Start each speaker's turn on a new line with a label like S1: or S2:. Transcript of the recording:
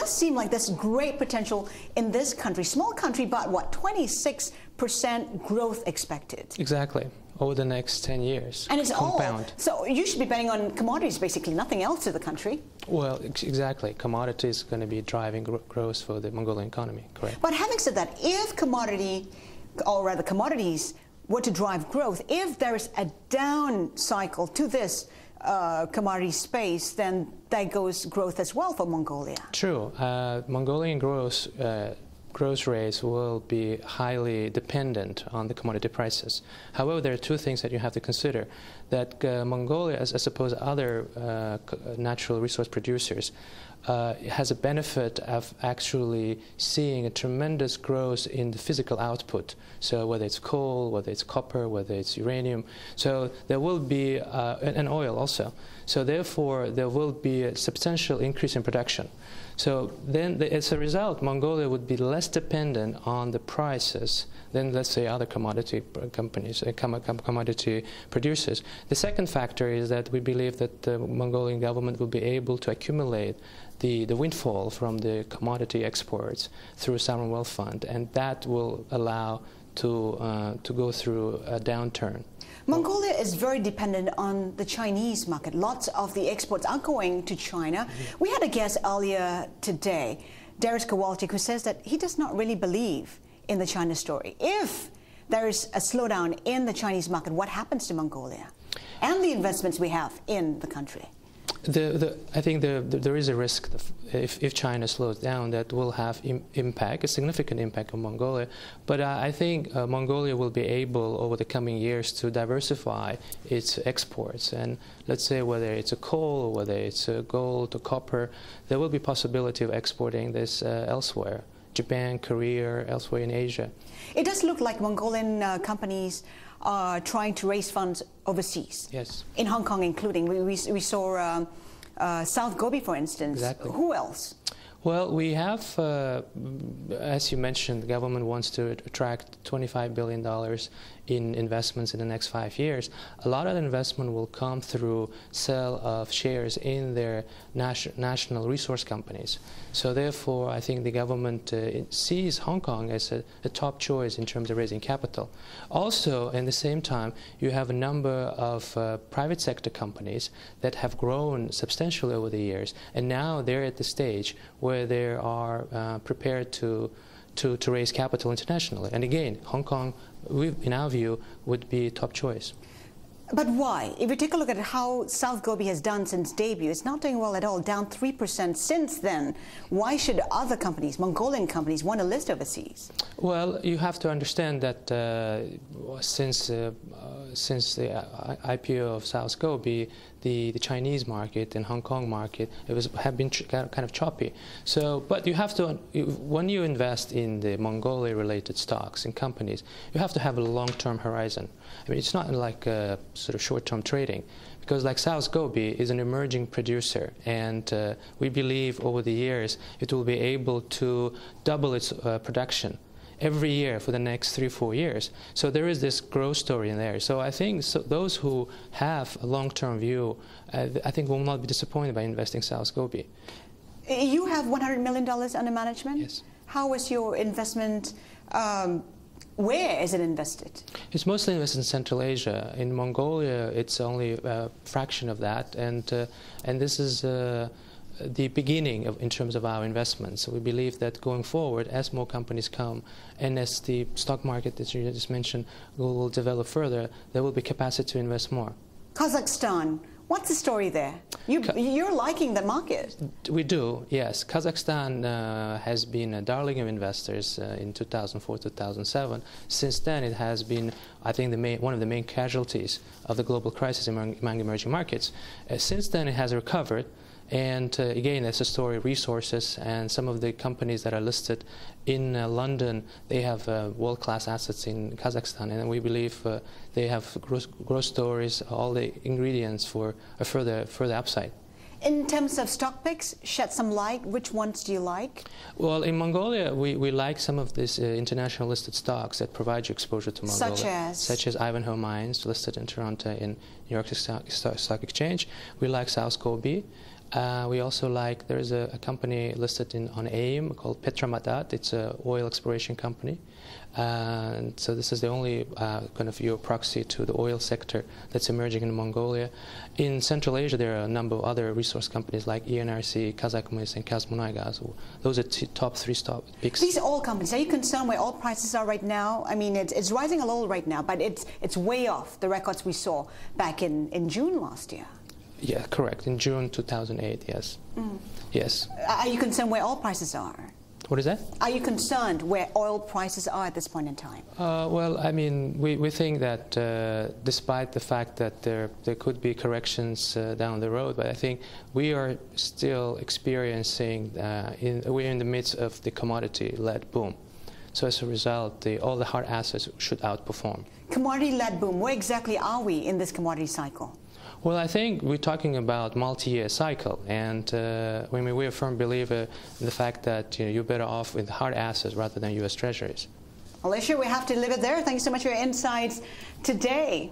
S1: does seem like there's great potential in this country. Small country, but what, 26% growth expected?
S2: Exactly. Over the next 10 years.
S1: And it's
S2: compound.
S1: all, so you should be betting on commodities, basically, nothing else to the country.
S2: Well, exactly. Commodities are going to be driving growth for the Mongolian economy, correct.
S1: But having said that, if commodities were to drive growth, if there is a down cycle to this commodity space, then that goes growth as well for Mongolia.
S2: True. Mongolian growth rates will be highly dependent on the commodity prices. However, there are two things that you have to consider. That Mongolia, as opposed to other natural resource producers, has a benefit of actually seeing a tremendous growth in the physical output. So whether it's coal, whether it's copper, whether it's uranium. So there will be, and oil also. So therefore, there will be a substantial increase in production. So then, as a result, Mongolia would be less dependent on the prices than, let's say, other commodity companies, commodity producers. The second factor is that we believe that the Mongolian government will be able to accumulate the windfall from the commodity exports through a sovereign wealth fund, and that will allow to go through a downturn.
S1: Mongolia is very dependent on the Chinese market. Lots of the exports are going to China. We had a guest earlier today, Darius Kowalczyk, who says that he does not really believe in the China story. If there is a slowdown in the Chinese market, what happens to Mongolia and the investments we have in the country?
S2: I think there is a risk that if China slows down, that will have a significant impact on Mongolia. But I think Mongolia will be able, over the coming years, to diversify its exports. And let's say whether it's a coal, or whether it's a gold or copper, there will be possibility of exporting this elsewhere. Japan, Korea, elsewhere in Asia.
S1: It does look like Mongolian companies are trying to raise funds overseas.
S2: Yes.
S1: In Hong Kong including. We saw South Gobi, for instance.
S2: Exactly.
S1: Who else?
S2: Well, we have, as you mentioned, the government wants to attract $25 billion in investments in the next 5 years. A lot of the investment will come through sale of shares in their national resource companies. So therefore, I think the government sees Hong Kong as a top choice in terms of raising capital. Also, at the same time, you have a number of private sector companies that have grown substantially over the years, and now they're at the stage where they are prepared to raise capital internationally. And again, Hong Kong, in our view, would be a top choice.
S1: But why? If you take a look at how South Gobi has done since debut, it's not doing well at all, down 3% since then. Why should other companies, Mongolian companies, want to list overseas?
S2: Well, you have to understand that since the IPO of South Gobi, the Chinese market and Hong Kong market have been kind of choppy. So, but you have to, when you invest in the Mongolia-related stocks and companies, you have to have a long-term horizon. I mean, it's not like sort of short-term trading, because like South Gobi is an emerging producer, and we believe over the years it will be able to double its production every year for the next 3-4 years. So there is this growth story in there. So I think those who have a long-term view, I think will not be disappointed by investing South Gobi.
S1: You have $100 million under management?
S2: Yes.
S1: How is your investment, where is it invested?
S2: It's mostly invested in Central Asia. In Mongolia, it's only a fraction of that, and this is the beginning in terms of our investments. So we believe that going forward, as more companies come, and as the stock market that you just mentioned will develop further, there will be capacity to invest more.
S1: Kazakhstan, what's the story there? You're liking the market. We
S2: do, yes. Kazakhstan has been a darling of investors in 2004-2007. Since then, it has been, I think, one of the main casualties of the global crisis among emerging markets. Since then, it has recovered. And again, that's a story of resources, and some of the companies that are listed in London, they have world-class assets in Kazakhstan, and we believe they have growth stories, all the ingredients for a further upside.
S1: In terms of stock picks, shed some light. Which ones do you like?
S2: Well, in Mongolia, we like some of these international listed stocks that provide you exposure to Mongolia. Such as Ivanhoe Mines, listed in Toronto in New York Stock Exchange. We like South Gobi. We also like, there's a company listed on AIM called Petramadat. It's an oil exploration company. And so this is the only kind of proxy to the oil sector that's emerging in Mongolia. In Central Asia, there are a number of other resource companies like ENRC, Kazakhmys, and Kazmunaygas. Those are top three big.
S1: These oil companies, are you concerned where oil prices are right now? I mean, it's rising a little right now, but it's way off the records we saw back in June last year.
S2: Yeah, correct. In June 2008, yes. Yes.
S1: Are you concerned where oil prices are?
S2: What is that?
S1: Are you concerned where oil prices are at this point in time?
S2: Well, I mean, we think that despite the fact that there could be corrections down the road, but I think we are still experiencing, we're in the midst of the commodity-led boom. So as a result, all the hard assets should outperform.
S1: Commodity-led boom, where exactly are we in this commodity cycle?
S2: Well, I think we're talking about multi-year cycle, and we're a firm believer in the fact that you're better off with hard assets rather than U.S. Treasuries.
S1: Alicia, we have to leave it there. Thanks so much for your insights today.